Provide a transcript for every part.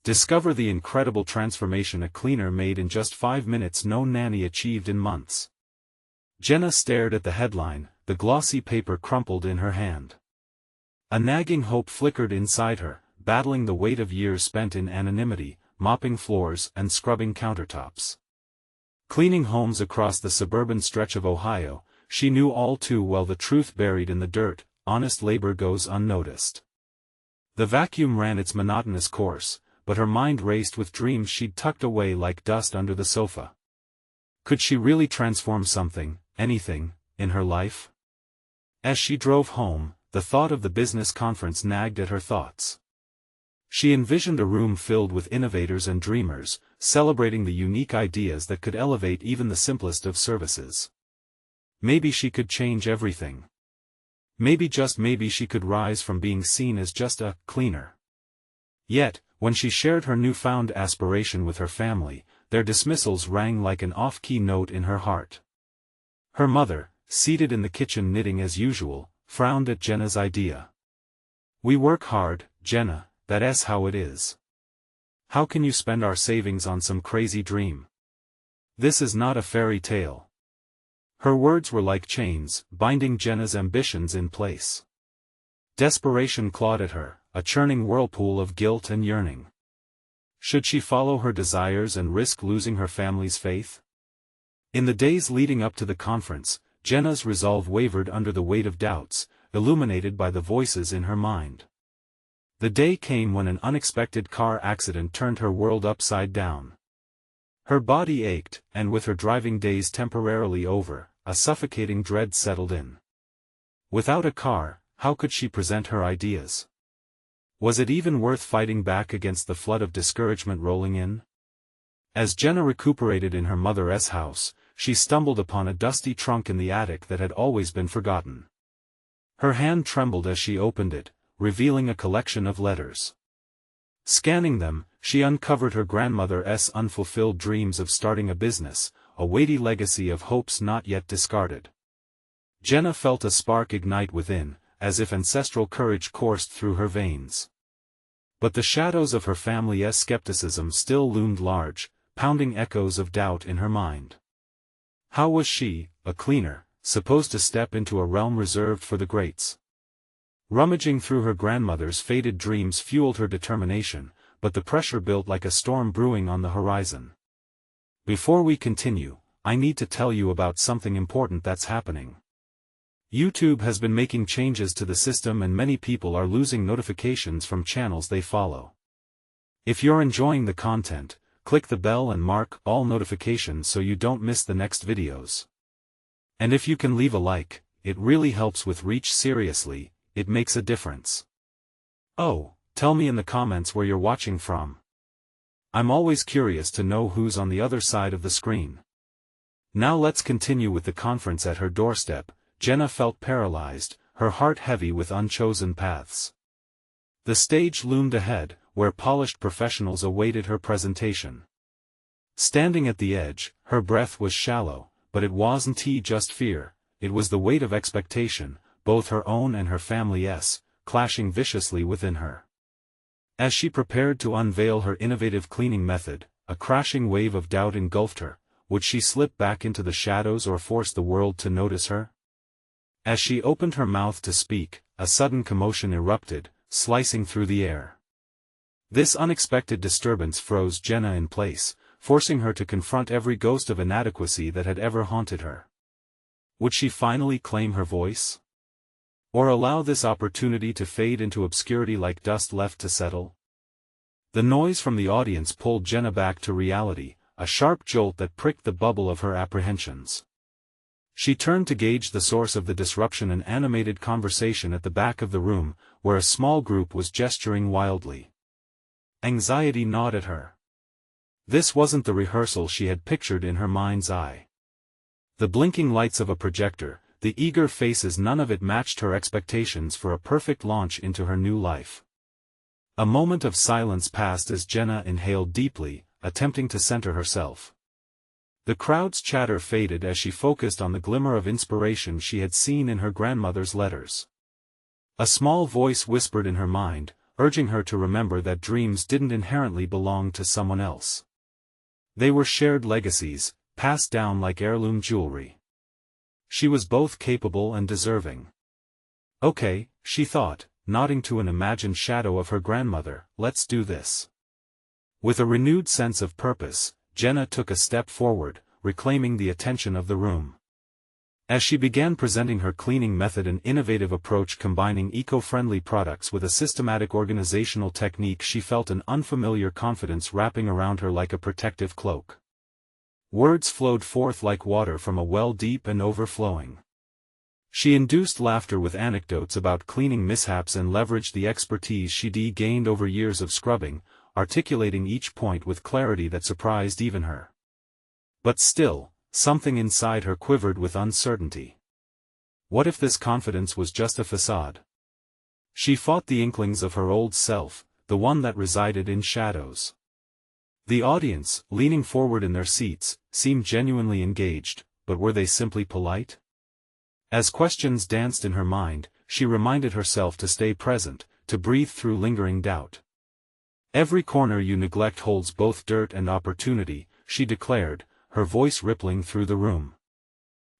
Discover the incredible transformation a cleaner made in just 5 minutes no nanny achieved in months. Jenna stared at the headline, the glossy paper crumpled in her hand. A nagging hope flickered inside her, battling the weight of years spent in anonymity, mopping floors and scrubbing countertops. Cleaning homes across the suburban stretch of Ohio, she knew all too well the truth buried in the dirt: honest labor goes unnoticed. The vacuum ran its monotonous course, but her mind raced with dreams she'd tucked away like dust under the sofa. Could she really transform something, anything, in her life? As she drove home, the thought of the business conference nagged at her thoughts. She envisioned a room filled with innovators and dreamers, celebrating the unique ideas that could elevate even the simplest of services. Maybe she could change everything. Maybe, just maybe, she could rise from being seen as just a cleaner. Yet, when she shared her newfound aspiration with her family, their dismissals rang like an off-key note in her heart. Her mother, seated in the kitchen knitting as usual, frowned at Jenna's idea. "We work hard, Jenna, that's how it is. How can you spend our savings on some crazy dream? This is not a fairy tale." Her words were like chains, binding Jenna's ambitions in place. Desperation clawed at her, a churning whirlpool of guilt and yearning. Should she follow her desires and risk losing her family's faith? In the days leading up to the conference, Jenna's resolve wavered under the weight of doubts, illuminated by the voices in her mind. The day came when an unexpected car accident turned her world upside down. Her body ached, and with her driving days temporarily over, a suffocating dread settled in. Without a car, how could she present her ideas? Was it even worth fighting back against the flood of discouragement rolling in? As Jenna recuperated in her mother's house, she stumbled upon a dusty trunk in the attic that had always been forgotten. Her hand trembled as she opened it, revealing a collection of letters. Scanning them, she uncovered her grandmother's unfulfilled dreams of starting a business, a weighty legacy of hopes not yet discarded. Jenna felt a spark ignite within, as if ancestral courage coursed through her veins. But the shadows of her family's skepticism still loomed large, pounding echoes of doubt in her mind. How was she, a cleaner, supposed to step into a realm reserved for the greats? Rummaging through her grandmother's faded dreams fueled her determination, but the pressure built like a storm brewing on the horizon. Before we continue, I need to tell you about something important that's happening. YouTube has been making changes to the system and many people are losing notifications from channels they follow. If you're enjoying the content, click the bell and mark all notifications so you don't miss the next videos. And if you can leave a like, it really helps with reach. Seriously, it makes a difference. Oh, tell me in the comments where you're watching from. I'm always curious to know who's on the other side of the screen. Now let's continue with the conference. At her doorstep, Jenna felt paralyzed, her heart heavy with unchosen paths. The stage loomed ahead, where polished professionals awaited her presentation. Standing at the edge, her breath was shallow, but it wasn't just fear, it was the weight of expectation, both her own and her family's, clashing viciously within her. As she prepared to unveil her innovative cleaning method, a crashing wave of doubt engulfed her. Would she slip back into the shadows or force the world to notice her? As she opened her mouth to speak, a sudden commotion erupted, slicing through the air. This unexpected disturbance froze Jenna in place, forcing her to confront every ghost of inadequacy that had ever haunted her. Would she finally claim her voice? Or allow this opportunity to fade into obscurity like dust left to settle? The noise from the audience pulled Jenna back to reality, a sharp jolt that pricked the bubble of her apprehensions. She turned to gauge the source of the disruption, an animated conversation at the back of the room, where a small group was gesturing wildly. Anxiety gnawed at her. This wasn't the rehearsal she had pictured in her mind's eye. The blinking lights of a projector, the eager faces, none of it matched her expectations for a perfect launch into her new life. A moment of silence passed as Jenna inhaled deeply, attempting to center herself. The crowd's chatter faded as she focused on the glimmer of inspiration she had seen in her grandmother's letters. A small voice whispered in her mind, urging her to remember that dreams didn't inherently belong to someone else. They were shared legacies, passed down like heirloom jewelry. She was both capable and deserving. Okay, she thought, nodding to an imagined shadow of her grandmother, let's do this. With a renewed sense of purpose, Jenna took a step forward, reclaiming the attention of the room. As she began presenting her cleaning method, an innovative approach combining eco-friendly products with a systematic organizational technique, she felt an unfamiliar confidence wrapping around her like a protective cloak. Words flowed forth like water from a well deep and overflowing. She induced laughter with anecdotes about cleaning mishaps and leveraged the expertise she'd gained over years of scrubbing, articulating each point with clarity that surprised even her. But still, something inside her quivered with uncertainty. What if this confidence was just a facade? She fought the inklings of her old self, the one that resided in shadows. The audience, leaning forward in their seats, seemed genuinely engaged, but were they simply polite? As questions danced in her mind, she reminded herself to stay present, to breathe through lingering doubt. Every corner you neglect holds both dirt and opportunity, she declared, her voice rippling through the room.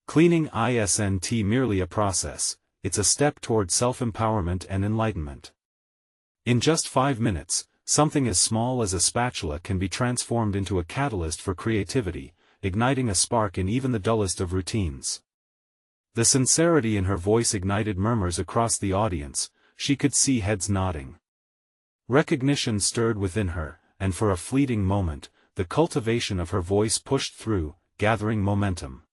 Cleaning isn't merely a process, it's a step toward self-empowerment and enlightenment. In just 5 minutes, something as small as a spatula can be transformed into a catalyst for creativity, igniting a spark in even the dullest of routines. The sincerity in her voice ignited murmurs across the audience, she could see heads nodding. Recognition stirred within her, and for a fleeting moment, the cultivation of her voice pushed through, gathering momentum.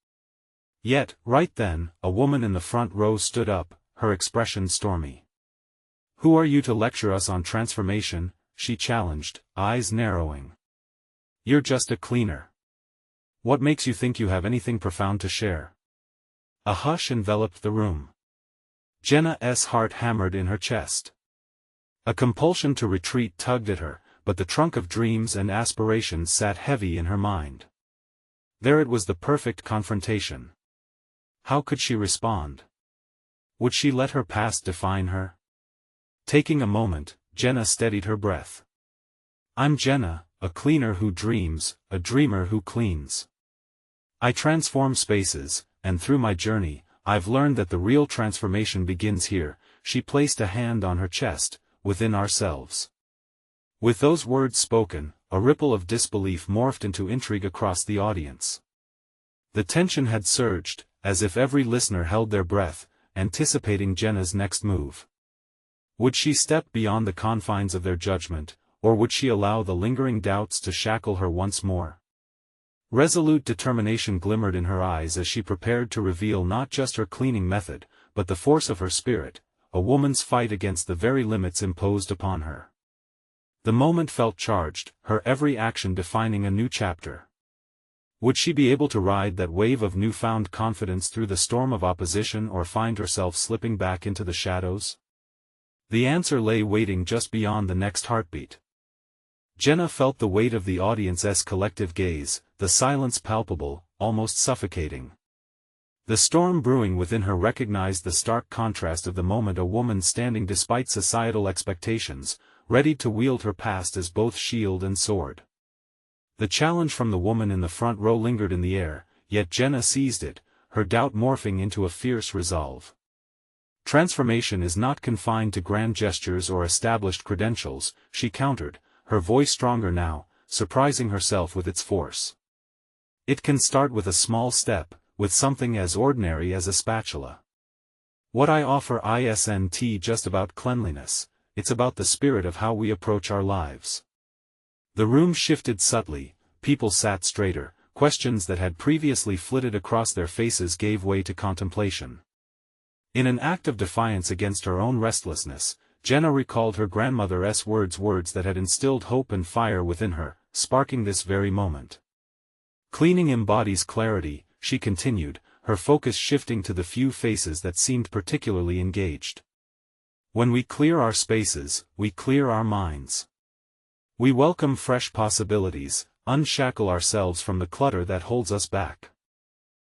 Yet, right then, a woman in the front row stood up, her expression stormy. "Who are you to lecture us on transformation?" she challenged, eyes narrowing. "You're just a cleaner. What makes you think you have anything profound to share?" A hush enveloped the room. Jenna's heart hammered in her chest. A compulsion to retreat tugged at her, but the trunk of dreams and aspirations sat heavy in her mind. There it was, the perfect confrontation. How could she respond? Would she let her past define her? Taking a moment, Jenna steadied her breath. "I'm Jenna, a cleaner who dreams, a dreamer who cleans. I transform spaces, and through my journey, I've learned that the real transformation begins here." She placed a hand on her chest, within ourselves. With those words spoken, a ripple of disbelief morphed into intrigue across the audience. The tension had surged, as if every listener held their breath, anticipating Jenna's next move. Would she step beyond the confines of their judgment, or would she allow the lingering doubts to shackle her once more? Resolute determination glimmered in her eyes as she prepared to reveal not just her cleaning method, but the force of her spirit, a woman's fight against the very limits imposed upon her. The moment felt charged, her every action defining a new chapter. Would she be able to ride that wave of newfound confidence through the storm of opposition, or find herself slipping back into the shadows? The answer lay waiting just beyond the next heartbeat. Jenna felt the weight of the audience's collective gaze, the silence palpable, almost suffocating. The storm brewing within her recognized the stark contrast of the moment, a woman standing despite societal expectations, ready to wield her past as both shield and sword. The challenge from the woman in the front row lingered in the air, yet Jenna seized it, her doubt morphing into a fierce resolve. Transformation is not confined to grand gestures or established credentials, she countered, her voice stronger now, surprising herself with its force. It can start with a small step, with something as ordinary as a spatula. What I offer isn't just about cleanliness, it's about the spirit of how we approach our lives. The room shifted subtly, people sat straighter, questions that had previously flitted across their faces gave way to contemplation. In an act of defiance against her own restlessness, Jenna recalled her grandmother's words that had instilled hope and fire within her, sparking this very moment. Cleaning embodies clarity, she continued, her focus shifting to the few faces that seemed particularly engaged. When we clear our spaces, we clear our minds. We welcome fresh possibilities, unshackle ourselves from the clutter that holds us back.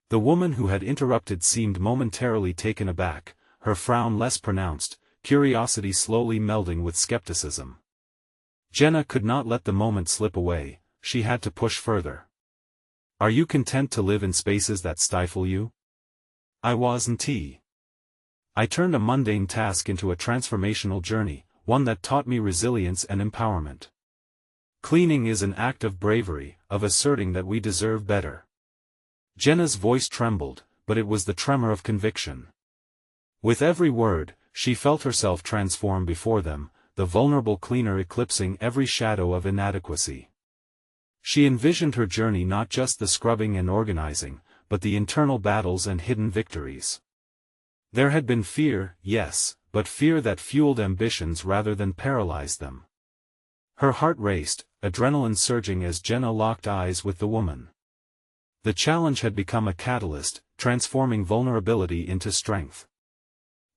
The woman who had interrupted seemed momentarily taken aback, her frown less pronounced, curiosity slowly melding with skepticism. Jenna could not let the moment slip away, she had to push further. Are you content to live in spaces that stifle you? I wasn't. I turned a mundane task into a transformational journey, one that taught me resilience and empowerment. Cleaning is an act of bravery, of asserting that we deserve better. Jenna's voice trembled, but it was the tremor of conviction. With every word, she felt herself transform before them, the vulnerable cleaner eclipsing every shadow of inadequacy. She envisioned her journey not just the scrubbing and organizing, but the internal battles and hidden victories. There had been fear, yes, but fear that fueled ambitions rather than paralyzed them. Her heart raced, adrenaline surging as Jenna locked eyes with the woman. The challenge had become a catalyst, transforming vulnerability into strength.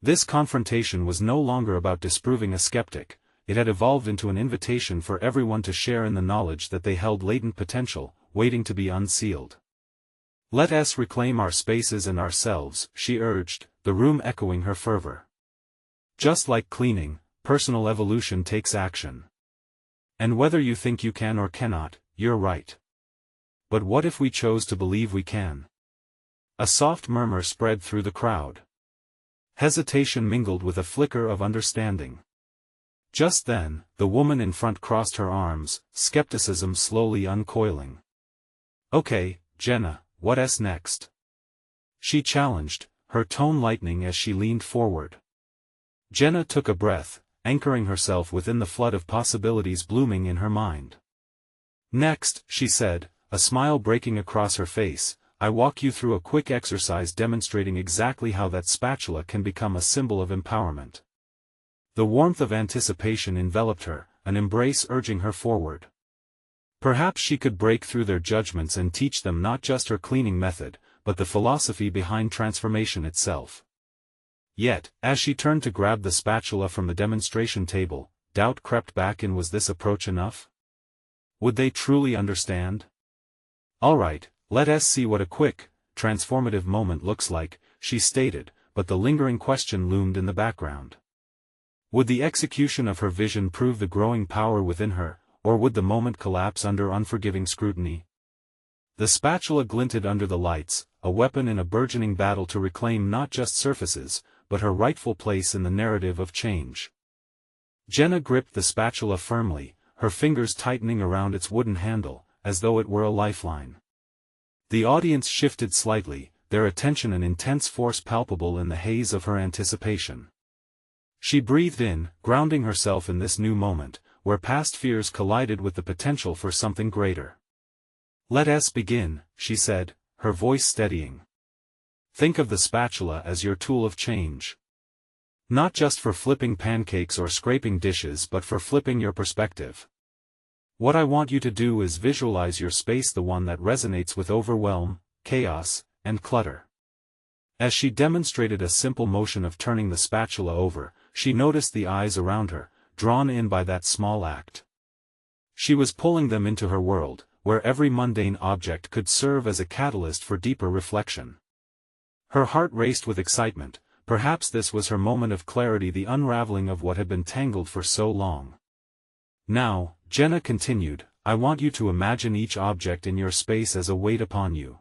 This confrontation was no longer about disproving a skeptic, it had evolved into an invitation for everyone to share in the knowledge that they held latent potential, waiting to be unsealed. Let us reclaim our spaces and ourselves, she urged, the room echoing her fervor. Just like cleaning, personal evolution takes action. And whether you think you can or cannot, you're right. But what if we chose to believe we can? A soft murmur spread through the crowd. Hesitation mingled with a flicker of understanding. Just then, the woman in front crossed her arms, skepticism slowly uncoiling. Okay, Jenna, what's next? She challenged, her tone lightening as she leaned forward. Jenna took a breath, anchoring herself within the flood of possibilities blooming in her mind. Next, she said, a smile breaking across her face, I walk you through a quick exercise demonstrating exactly how that spatula can become a symbol of empowerment. The warmth of anticipation enveloped her, an embrace urging her forward. Perhaps she could break through their judgments and teach them not just her cleaning method, but the philosophy behind transformation itself. Yet, as she turned to grab the spatula from the demonstration table, doubt crept back in. Was this approach enough? Would they truly understand? All right, let us see what a quick, transformative moment looks like, she stated, but the lingering question loomed in the background. Would the execution of her vision prove the growing power within her, or would the moment collapse under unforgiving scrutiny? The spatula glinted under the lights, a weapon in a burgeoning battle to reclaim not just surfaces, but her rightful place in the narrative of change. Jenna gripped the spatula firmly, her fingers tightening around its wooden handle, as though it were a lifeline. The audience shifted slightly, their attention an intense force palpable in the haze of her anticipation. She breathed in, grounding herself in this new moment, where past fears collided with the potential for something greater. Let us begin, she said, her voice steadying. Think of the spatula as your tool of change. Not just for flipping pancakes or scraping dishes but for flipping your perspective. What I want you to do is visualize your space, the one that resonates with overwhelm, chaos, and clutter. As she demonstrated a simple motion of turning the spatula over, she noticed the eyes around her, drawn in by that small act. She was pulling them into her world, where every mundane object could serve as a catalyst for deeper reflection. Her heart raced with excitement, perhaps this was her moment of clarity, the unraveling of what had been tangled for so long. Now, Jenna continued, I want you to imagine each object in your space as a weight upon you.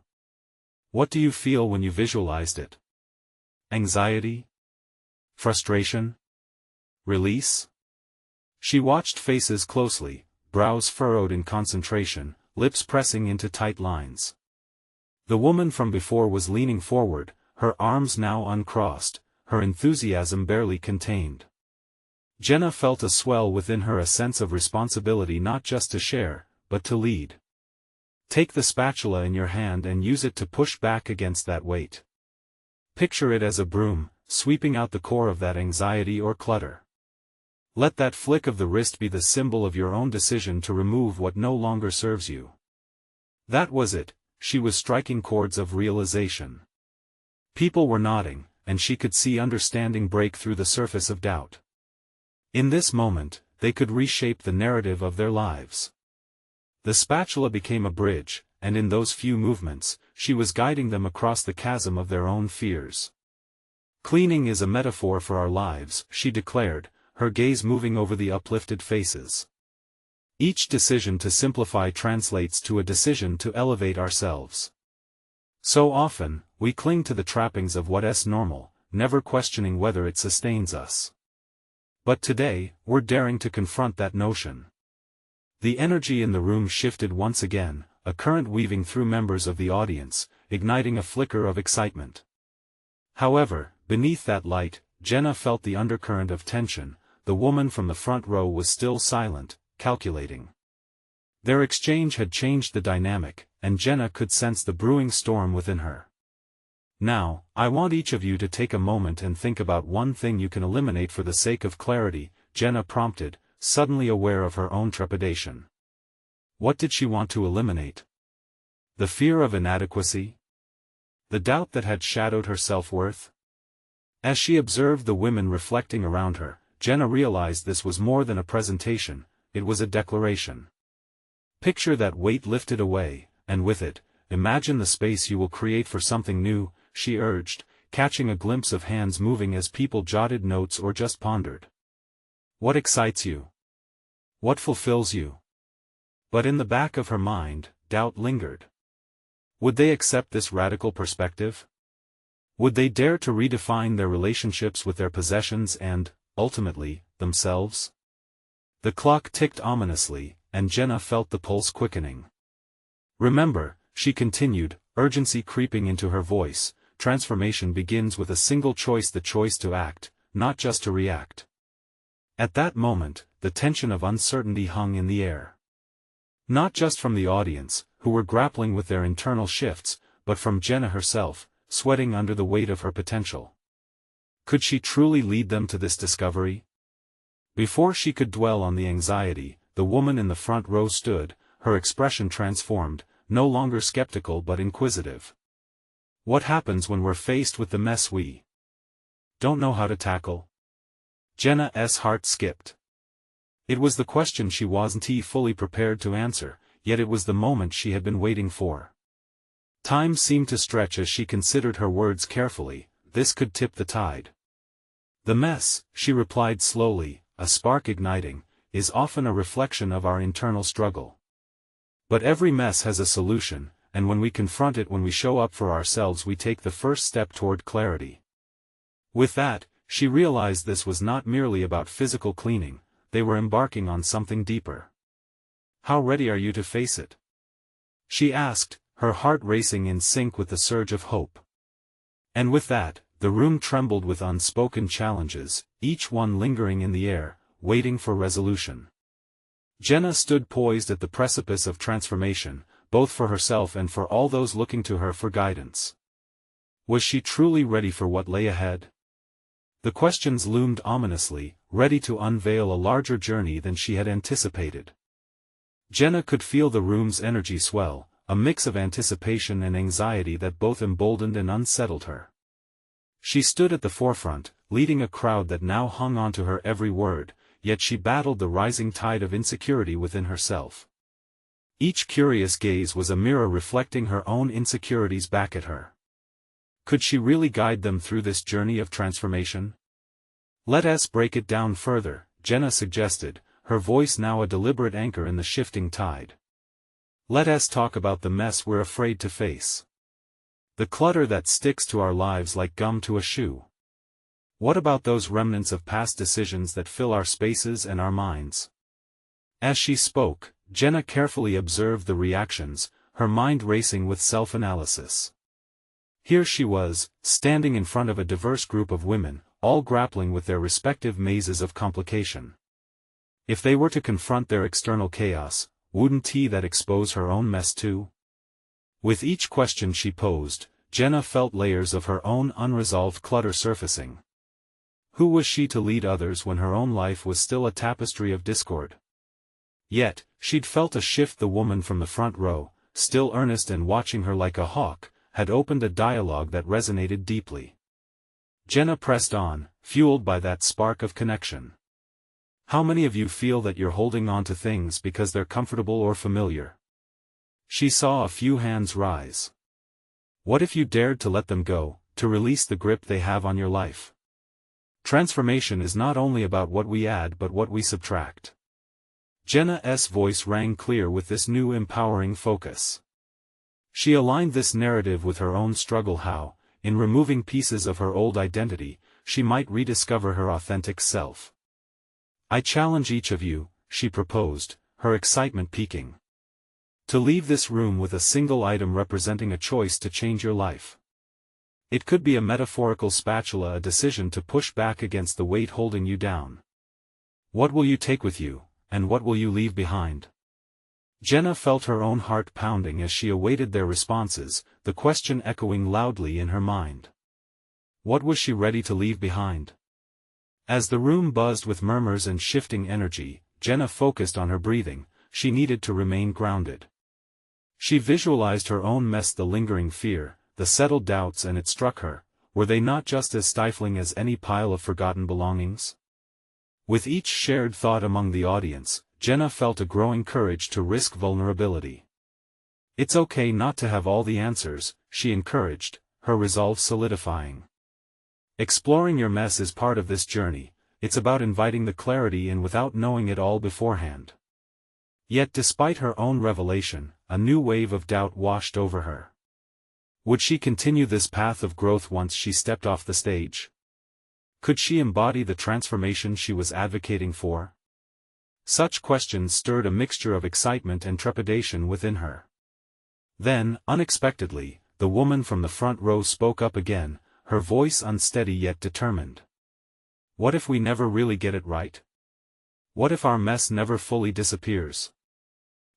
What do you feel when you visualized it? Anxiety? Frustration? Release? She watched faces closely, brows furrowed in concentration, lips pressing into tight lines. The woman from before was leaning forward, her arms now uncrossed, her enthusiasm barely contained. Jenna felt a swell within her, a sense of responsibility not just to share, but to lead. Take the spatula in your hand and use it to push back against that weight. Picture it as a broom, sweeping out the core of that anxiety or clutter. Let that flick of the wrist be the symbol of your own decision to remove what no longer serves you. That was it, she was striking chords of realization. People were nodding, and she could see understanding break through the surface of doubt. In this moment, they could reshape the narrative of their lives. The spatula became a bridge, and in those few movements, she was guiding them across the chasm of their own fears. Cleaning is a metaphor for our lives, she declared, her gaze moving over the uplifted faces. Each decision to simplify translates to a decision to elevate ourselves. So often, we cling to the trappings of what's normal, never questioning whether it sustains us. But today, we're daring to confront that notion. The energy in the room shifted once again, a current weaving through members of the audience, igniting a flicker of excitement. However, beneath that light, Jenna felt the undercurrent of tension. The woman from the front row was still silent, calculating. Their exchange had changed the dynamic, and Jenna could sense the brewing storm within her. Now, I want each of you to take a moment and think about one thing you can eliminate for the sake of clarity, Jenna prompted, suddenly aware of her own trepidation. What did she want to eliminate? The fear of inadequacy? The doubt that had shadowed her self-worth? As she observed the women reflecting around her, Jenna realized this was more than a presentation, it was a declaration. Picture that weight lifted away, and with it, imagine the space you will create for something new, she urged, catching a glimpse of hands moving as people jotted notes or just pondered. What excites you? What fulfills you? But in the back of her mind, doubt lingered. Would they accept this radical perspective? Would they dare to redefine their relationships with their possessions and, ultimately, themselves? The clock ticked ominously, and Jenna felt the pulse quickening. Remember, she continued, urgency creeping into her voice, transformation begins with a single choice, the choice to act, not just to react. At that moment, the tension of uncertainty hung in the air. Not just from the audience, who were grappling with their internal shifts, but from Jenna herself, sweating under the weight of her potential. Could she truly lead them to this discovery? Before she could dwell on the anxiety, the woman in the front row stood, her expression transformed, no longer skeptical but inquisitive. What happens when we're faced with the mess we don't know how to tackle? Jenna's heart skipped. It was the question she wasn't fully prepared to answer, yet it was the moment she had been waiting for. Time seemed to stretch as she considered her words carefully. This could tip the tide. The mess, she replied slowly, a spark igniting, is often a reflection of our internal struggle. But every mess has a solution, and when we confront it, when we show up for ourselves, we take the first step toward clarity. With that, she realized this was not merely about physical cleaning, they were embarking on something deeper. How ready are you to face it? She asked, her heart racing in sync with the surge of hope. And with that, the room trembled with unspoken challenges, each one lingering in the air, waiting for resolution. Jenna stood poised at the precipice of transformation, both for herself and for all those looking to her for guidance. Was she truly ready for what lay ahead? The questions loomed ominously, ready to unveil a larger journey than she had anticipated. Jenna could feel the room's energy swell, a mix of anticipation and anxiety that both emboldened and unsettled her. She stood at the forefront, leading a crowd that now hung on to her every word, yet she battled the rising tide of insecurity within herself. Each curious gaze was a mirror reflecting her own insecurities back at her. Could she really guide them through this journey of transformation? Let us break it down further, Jenna suggested, her voice now a deliberate anchor in the shifting tide. Let us talk about the mess we're afraid to face. The clutter that sticks to our lives like gum to a shoe. What about those remnants of past decisions that fill our spaces and our minds? As she spoke, Jenna carefully observed the reactions, her mind racing with self-analysis. Here she was, standing in front of a diverse group of women, all grappling with their respective mazes of complication. If they were to confront their external chaos, wouldn't that expose her own mess too? With each question she posed, Jenna felt layers of her own unresolved clutter surfacing. Who was she to lead others when her own life was still a tapestry of discord? Yet, she'd felt a shift. The woman from the front row, still earnest and watching her like a hawk, had opened a dialogue that resonated deeply. Jenna pressed on, fueled by that spark of connection. How many of you feel that you're holding on to things because they're comfortable or familiar? She saw a few hands rise. What if you dared to let them go, to release the grip they have on your life. Transformation is not only about what we add but what we subtract. Jenna's voice rang clear with this new empowering focus. She aligned this narrative with her own struggle how, in removing pieces of her old identity, she might rediscover her authentic self. I challenge each of you, she proposed, her excitement peaking, to leave this room with a single item representing a choice to change your life. It could be a metaphorical spatula, a decision to push back against the weight holding you down. What will you take with you, and what will you leave behind? Jenna felt her own heart pounding as she awaited their responses, the question echoing loudly in her mind. What was she ready to leave behind? As the room buzzed with murmurs and shifting energy, Jenna focused on her breathing. She needed to remain grounded. She visualized her own mess, the lingering fear, the settled doubts, and it struck her, were they not just as stifling as any pile of forgotten belongings? With each shared thought among the audience, Jenna felt a growing courage to risk vulnerability. It's okay not to have all the answers, she encouraged, her resolve solidifying. Exploring your mess is part of this journey, it's about inviting the clarity in without knowing it all beforehand. Yet despite her own revelation, a new wave of doubt washed over her. Would she continue this path of growth once she stepped off the stage? Could she embody the transformation she was advocating for? Such questions stirred a mixture of excitement and trepidation within her. Then, unexpectedly, the woman from the front row spoke up again, her voice unsteady yet determined. What if we never really get it right? What if our mess never fully disappears?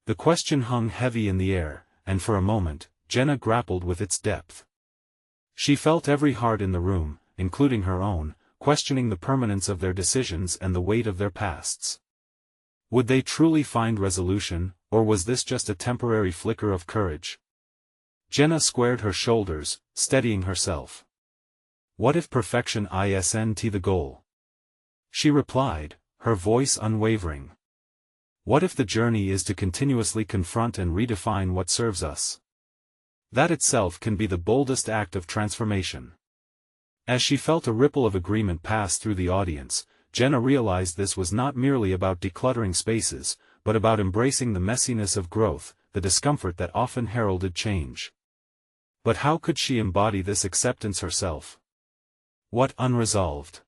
The question hung heavy in the air, and for a moment, Jenna grappled with its depth. She felt every heart in the room, including her own, questioning the permanence of their decisions and the weight of their pasts. Would they truly find resolution, or was this just a temporary flicker of courage? Jenna squared her shoulders, steadying herself. What if perfection isn't the goal? She replied, her voice unwavering. What if the journey is to continuously confront and redefine what serves us? That itself can be the boldest act of transformation. As she felt a ripple of agreement pass through the audience, Jenna realized this was not merely about decluttering spaces, but about embracing the messiness of growth, the discomfort that often heralded change. But how could she embody this acceptance herself? What unresolved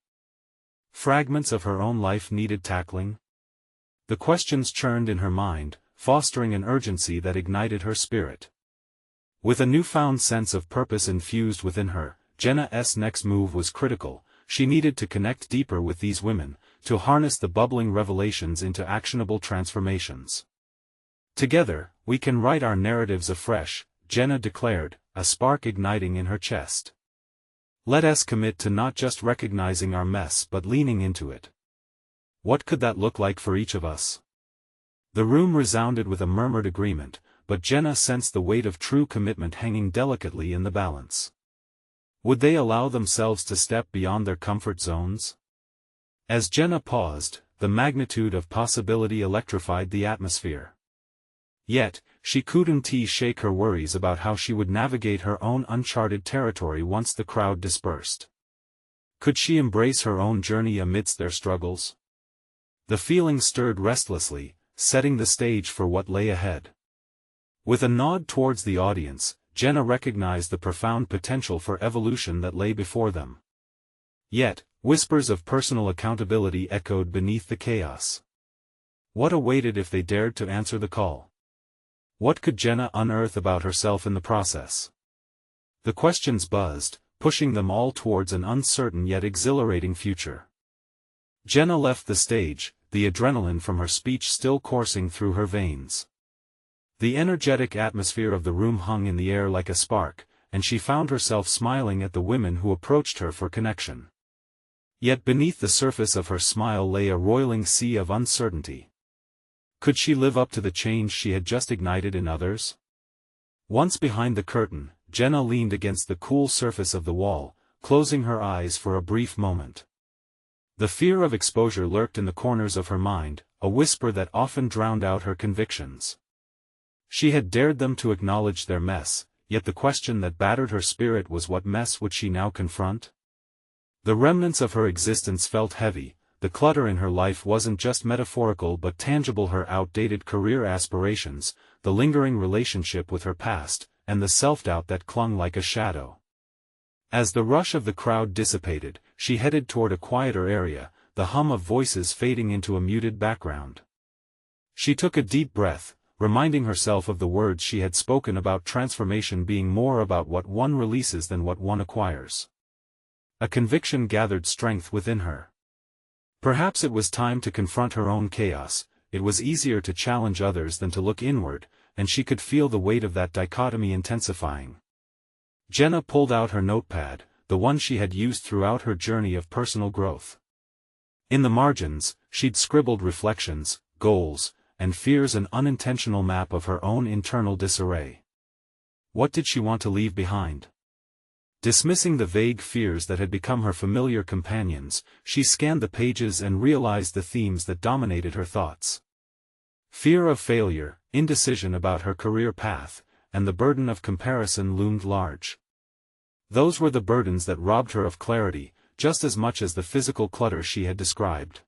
fragments of her own life needed tackling? The questions churned in her mind, fostering an urgency that ignited her spirit. With a newfound sense of purpose infused within her, Jenna's next move was critical. She needed to connect deeper with these women, to harness the bubbling revelations into actionable transformations. Together, we can write our narratives afresh, Jenna declared, a spark igniting in her chest. Let us commit to not just recognizing our mess but leaning into it. What could that look like for each of us? The room resounded with a murmured agreement, but Jenna sensed the weight of true commitment hanging delicately in the balance. Would they allow themselves to step beyond their comfort zones? As Jenna paused, the magnitude of possibility electrified the atmosphere. Yet, she couldn't shake her worries about how she would navigate her own uncharted territory once the crowd dispersed. Could she embrace her own journey amidst their struggles? The feeling stirred restlessly, setting the stage for what lay ahead. With a nod towards the audience, Jenna recognized the profound potential for evolution that lay before them. Yet, whispers of personal accountability echoed beneath the chaos. What awaited if they dared to answer the call? What could Jenna unearth about herself in the process? The questions buzzed, pushing them all towards an uncertain yet exhilarating future. Jenna left the stage, the adrenaline from her speech still coursing through her veins. The energetic atmosphere of the room hung in the air like a spark, and she found herself smiling at the women who approached her for connection. Yet beneath the surface of her smile lay a roiling sea of uncertainty. Could she live up to the change she had just ignited in others? Once behind the curtain, Jenna leaned against the cool surface of the wall, closing her eyes for a brief moment. The fear of exposure lurked in the corners of her mind, a whisper that often drowned out her convictions. She had dared them to acknowledge their mess, yet the question that battered her spirit was what mess would she now confront? The remnants of her existence felt heavy. The clutter in her life wasn't just metaphorical but tangible: her outdated career aspirations, the lingering relationship with her past, and the self-doubt that clung like a shadow. As the rush of the crowd dissipated, she headed toward a quieter area, the hum of voices fading into a muted background. She took a deep breath, reminding herself of the words she had spoken about transformation being more about what one releases than what one acquires. A conviction gathered strength within her. Perhaps it was time to confront her own chaos. It was easier to challenge others than to look inward, and she could feel the weight of that dichotomy intensifying. Jenna pulled out her notepad, the one she had used throughout her journey of personal growth. In the margins, she'd scribbled reflections, goals, and fears, an unintentional map of her own internal disarray. What did she want to leave behind? Dismissing the vague fears that had become her familiar companions, she scanned the pages and realized the themes that dominated her thoughts. Fear of failure, indecision about her career path, and the burden of comparison loomed large. Those were the burdens that robbed her of clarity, just as much as the physical clutter she had described.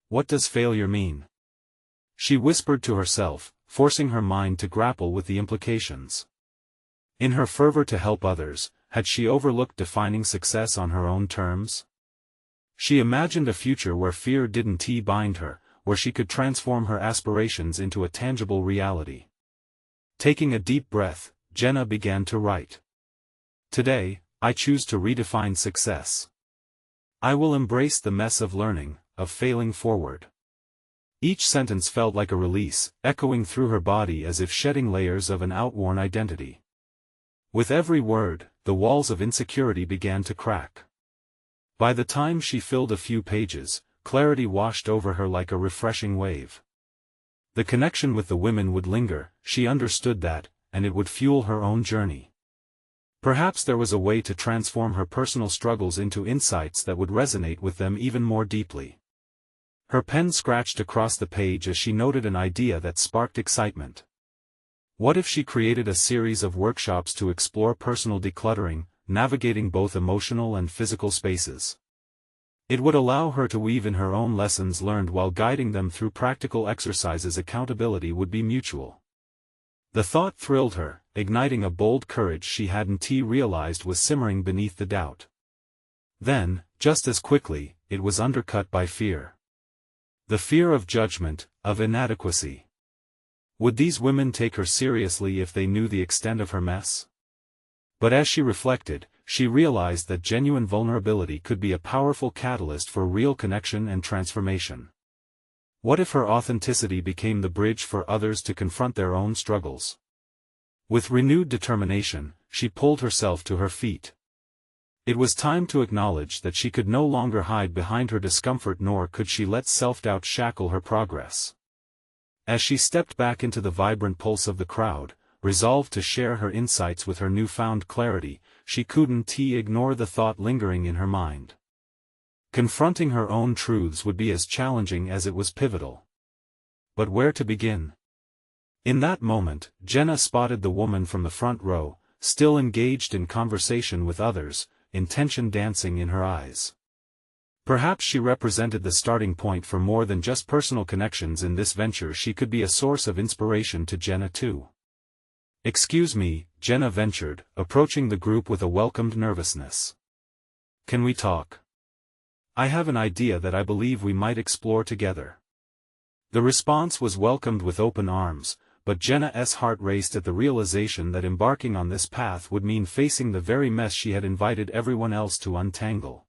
What does failure mean? She whispered to herself, forcing her mind to grapple with the implications. In her fervor to help others, had she overlooked defining success on her own terms? She imagined a future where fear didn't bind her, where she could transform her aspirations into a tangible reality. Taking a deep breath, Jenna began to write. Today, I choose to redefine success. I will embrace the mess of learning, of failing forward. Each sentence felt like a release, echoing through her body as if shedding layers of an outworn identity. With every word, the walls of insecurity began to crack. By the time she filled a few pages, clarity washed over her like a refreshing wave. The connection with the women would linger, she understood that, and it would fuel her own journey. Perhaps there was a way to transform her personal struggles into insights that would resonate with them even more deeply. Her pen scratched across the page as she noted an idea that sparked excitement. What if she created a series of workshops to explore personal decluttering, navigating both emotional and physical spaces? It would allow her to weave in her own lessons learned while guiding them through practical exercises. Accountability would be mutual. The thought thrilled her, igniting a bold courage she hadn't realized was simmering beneath the doubt. Then, just as quickly, it was undercut by fear. The fear of judgment, of inadequacy. Would these women take her seriously if they knew the extent of her mess? But as she reflected, she realized that genuine vulnerability could be a powerful catalyst for real connection and transformation. What if her authenticity became the bridge for others to confront their own struggles? With renewed determination, she pulled herself to her feet. It was time to acknowledge that she could no longer hide behind her discomfort, nor could she let self-doubt shackle her progress. As she stepped back into the vibrant pulse of the crowd, resolved to share her insights with her newfound clarity, she couldn't ignore the thought lingering in her mind. Confronting her own truths would be as challenging as it was pivotal. But where to begin? In that moment, Jenna spotted the woman from the front row, still engaged in conversation with others, intention dancing in her eyes. Perhaps she represented the starting point for more than just personal connections in this venture. She could be a source of inspiration to Jenna too. "Excuse me," Jenna ventured, approaching the group with a welcomed nervousness. "Can we talk? I have an idea that I believe we might explore together." The response was welcomed with open arms, but Jenna's heart raced at the realization that embarking on this path would mean facing the very mess she had invited everyone else to untangle.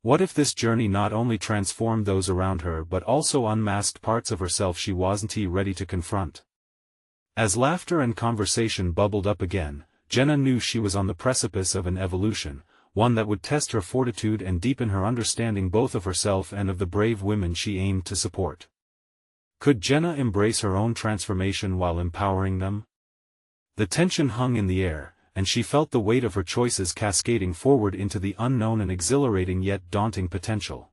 What if this journey not only transformed those around her but also unmasked parts of herself she wasn't ready to confront? As laughter and conversation bubbled up again, Jenna knew she was on the precipice of an evolution, one that would test her fortitude and deepen her understanding both of herself and of the brave women she aimed to support. Could Jenna embrace her own transformation while empowering them? The tension hung in the air, and she felt the weight of her choices cascading forward into the unknown, an exhilarating yet daunting potential.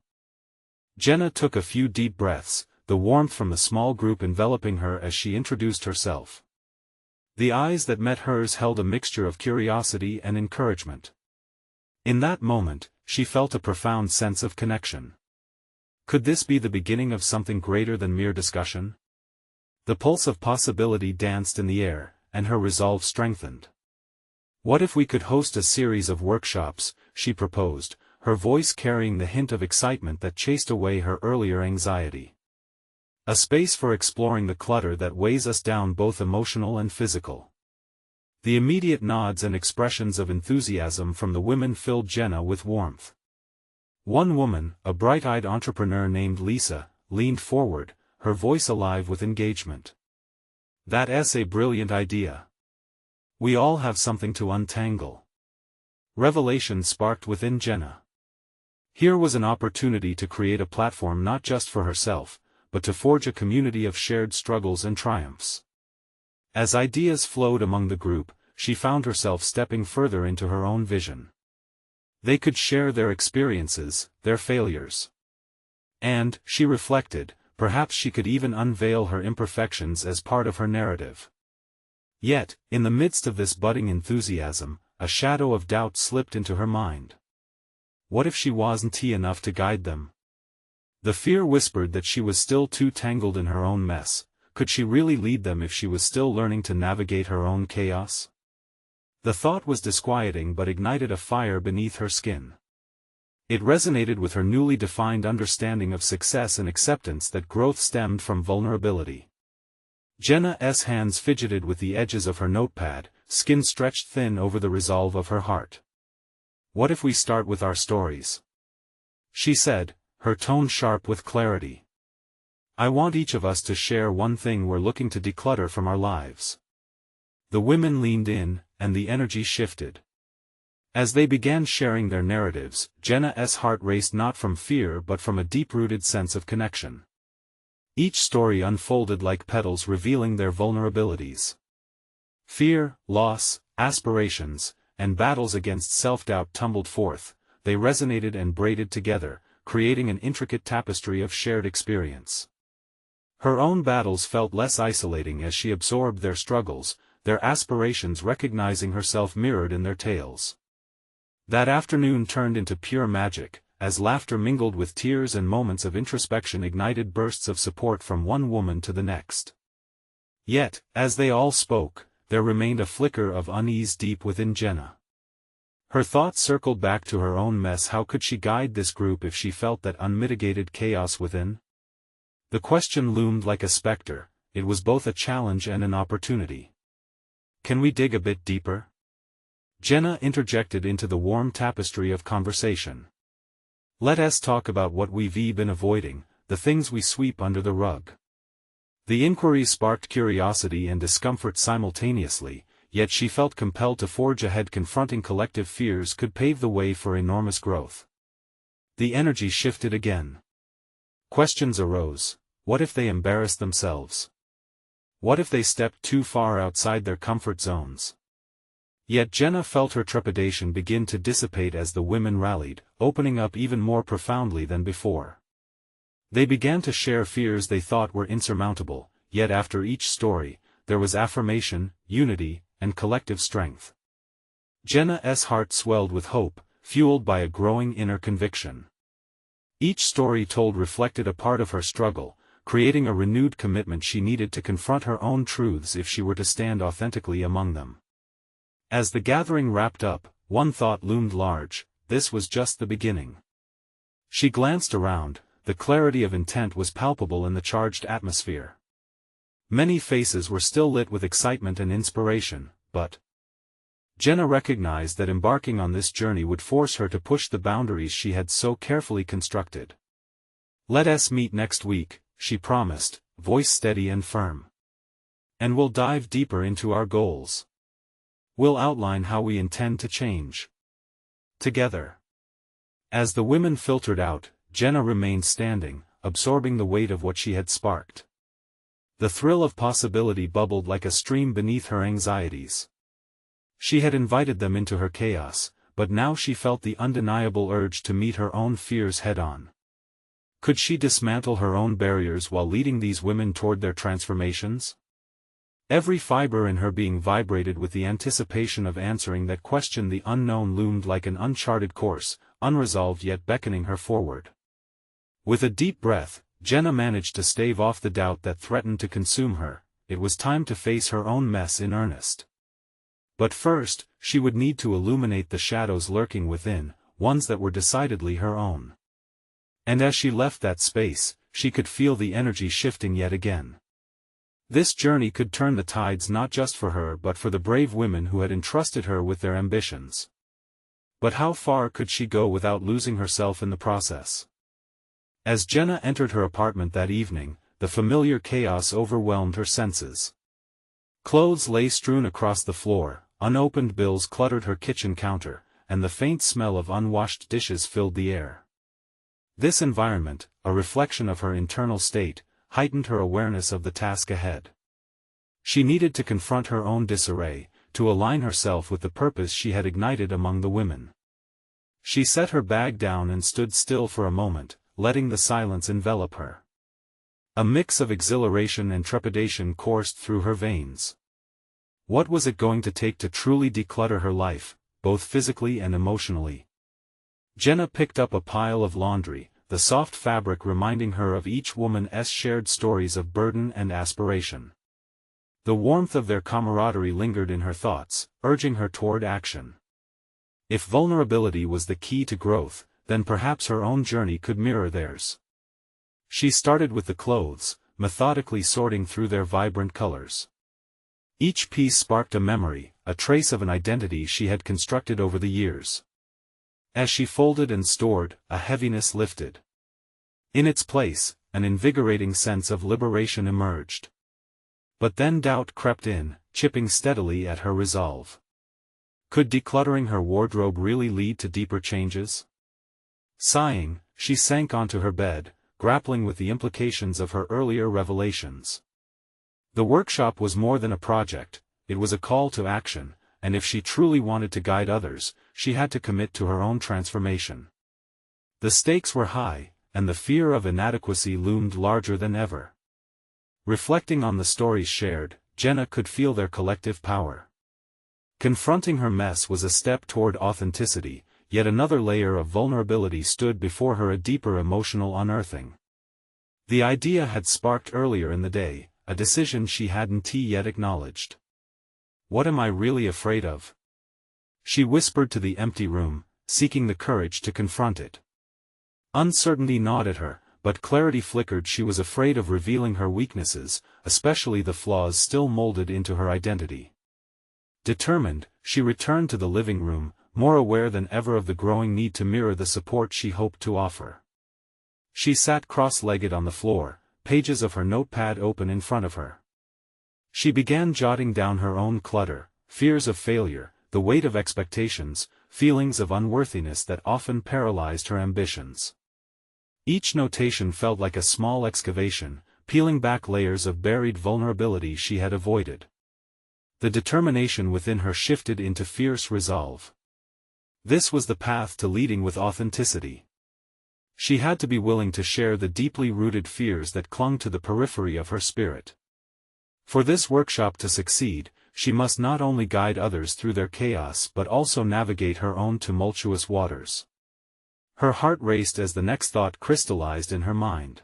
Jenna took a few deep breaths, the warmth from the small group enveloping her as she introduced herself. The eyes that met hers held a mixture of curiosity and encouragement. In that moment, she felt a profound sense of connection. Could this be the beginning of something greater than mere discussion? The pulse of possibility danced in the air, and her resolve strengthened. What if we could host a series of workshops, she proposed, her voice carrying the hint of excitement that chased away her earlier anxiety. A space for exploring the clutter that weighs us down, both emotional and physical. The immediate nods and expressions of enthusiasm from the women filled Jenna with warmth. One woman, a bright-eyed entrepreneur named Lisa, leaned forward, her voice alive with engagement. "That's a brilliant idea. We all have something to untangle." Revelation sparked within Jenna. Here was an opportunity to create a platform not just for herself, but to forge a community of shared struggles and triumphs. As ideas flowed among the group, she found herself stepping further into her own vision. They could share their experiences, their failures. And, she reflected, perhaps she could even unveil her imperfections as part of her narrative. Yet, in the midst of this budding enthusiasm, a shadow of doubt slipped into her mind. What if she wasn't enough to guide them? The fear whispered that she was still too tangled in her own mess. Could she really lead them if she was still learning to navigate her own chaos? The thought was disquieting but ignited a fire beneath her skin. It resonated with her newly defined understanding of success and acceptance that growth stemmed from vulnerability. Jenna's hands fidgeted with the edges of her notepad, skin stretched thin over the resolve of her heart. "What if we start with our stories?" she said, her tone sharp with clarity. "I want each of us to share one thing we're looking to declutter from our lives." The women leaned in, and the energy shifted. As they began sharing their narratives, Jenna's heart raced not from fear but from a deep-rooted sense of connection. Each story unfolded like petals revealing their vulnerabilities. Fear, loss, aspirations, and battles against self-doubt tumbled forth. They resonated and braided together, creating an intricate tapestry of shared experience. Her own battles felt less isolating as she absorbed their struggles, their aspirations recognizing herself mirrored in their tales. That afternoon turned into pure magic, as laughter mingled with tears and moments of introspection ignited bursts of support from one woman to the next. Yet, as they all spoke, there remained a flicker of unease deep within Jenna. Her thoughts circled back to her own mess. How could she guide this group if she felt that unmitigated chaos within? The question loomed like a specter. It was both a challenge and an opportunity. "Can we dig a bit deeper?" Jenna interjected into the warm tapestry of conversation. "Let us talk about what we've been avoiding, the things we sweep under the rug." The inquiry sparked curiosity and discomfort simultaneously, yet she felt compelled to forge ahead. Confronting collective fears could pave the way for enormous growth. The energy shifted again. Questions arose. What if they embarrassed themselves? What if they stepped too far outside their comfort zones? Yet Jenna felt her trepidation begin to dissipate as the women rallied, opening up even more profoundly than before. They began to share fears they thought were insurmountable, yet after each story, there was affirmation, unity, and collective strength. Jenna's heart swelled with hope, fueled by a growing inner conviction. Each story told reflected a part of her struggle, creating a renewed commitment she needed to confront her own truths if she were to stand authentically among them. As the gathering wrapped up, one thought loomed large: this was just the beginning. She glanced around. The clarity of intent was palpable in the charged atmosphere. Many faces were still lit with excitement and inspiration, but Jenna recognized that embarking on this journey would force her to push the boundaries she had so carefully constructed. "Let us meet next week," she promised, voice steady and firm. "And we'll dive deeper into our goals. We'll outline how we intend to change together." As the women filtered out, Jenna remained standing, absorbing the weight of what she had sparked. The thrill of possibility bubbled like a stream beneath her anxieties. She had invited them into her chaos, but now she felt the undeniable urge to meet her own fears head-on. Could she dismantle her own barriers while leading these women toward their transformations? Every fiber in her being vibrated with the anticipation of answering that question. The unknown loomed like an uncharted course, unresolved yet beckoning her forward. With a deep breath, Jenna managed to stave off the doubt that threatened to consume her. It was time to face her own mess in earnest. But first, she would need to illuminate the shadows lurking within, ones that were decidedly her own. And as she left that space, she could feel the energy shifting yet again. This journey could turn the tides not just for her but for the brave women who had entrusted her with their ambitions. But how far could she go without losing herself in the process? As Jenna entered her apartment that evening, the familiar chaos overwhelmed her senses. Clothes lay strewn across the floor, unopened bills cluttered her kitchen counter, and the faint smell of unwashed dishes filled the air. This environment, a reflection of her internal state, heightened her awareness of the task ahead. She needed to confront her own disarray, to align herself with the purpose she had ignited among the women. She set her bag down and stood still for a moment, letting the silence envelop her. A mix of exhilaration and trepidation coursed through her veins. What was it going to take to truly declutter her life, both physically and emotionally? Jenna picked up a pile of laundry, the soft fabric reminding her of each woman's shared stories of burden and aspiration. The warmth of their camaraderie lingered in her thoughts, urging her toward action. If vulnerability was the key to growth, then perhaps her own journey could mirror theirs. She started with the clothes, methodically sorting through their vibrant colors. Each piece sparked a memory, a trace of an identity she had constructed over the years. As she folded and stored, a heaviness lifted. In its place, an invigorating sense of liberation emerged. But then doubt crept in, chipping steadily at her resolve. Could decluttering her wardrobe really lead to deeper changes? Sighing, she sank onto her bed, grappling with the implications of her earlier revelations. The workshop was more than a project, it was a call to action, and if she truly wanted to guide others, she had to commit to her own transformation. The stakes were high, and the fear of inadequacy loomed larger than ever. Reflecting on the stories shared, Jenna could feel their collective power. Confronting her mess was a step toward authenticity, yet another layer of vulnerability stood before her, a deeper emotional unearthing. The idea had sparked earlier in the day, a decision she hadn't yet acknowledged. What am I really afraid of? She whispered to the empty room, seeking the courage to confront it. Uncertainty gnawed at her, but clarity flickered. She was afraid of revealing her weaknesses, especially the flaws still molded into her identity. Determined, she returned to the living room, more aware than ever of the growing need to mirror the support she hoped to offer. She sat cross-legged on the floor, pages of her notepad open in front of her. She began jotting down her own clutter, fears of failure, the weight of expectations, feelings of unworthiness that often paralyzed her ambitions. Each notation felt like a small excavation, peeling back layers of buried vulnerability she had avoided. The determination within her shifted into fierce resolve. This was the path to leading with authenticity. She had to be willing to share the deeply rooted fears that clung to the periphery of her spirit. For this workshop to succeed, she must not only guide others through their chaos but also navigate her own tumultuous waters. Her heart raced as the next thought crystallized in her mind.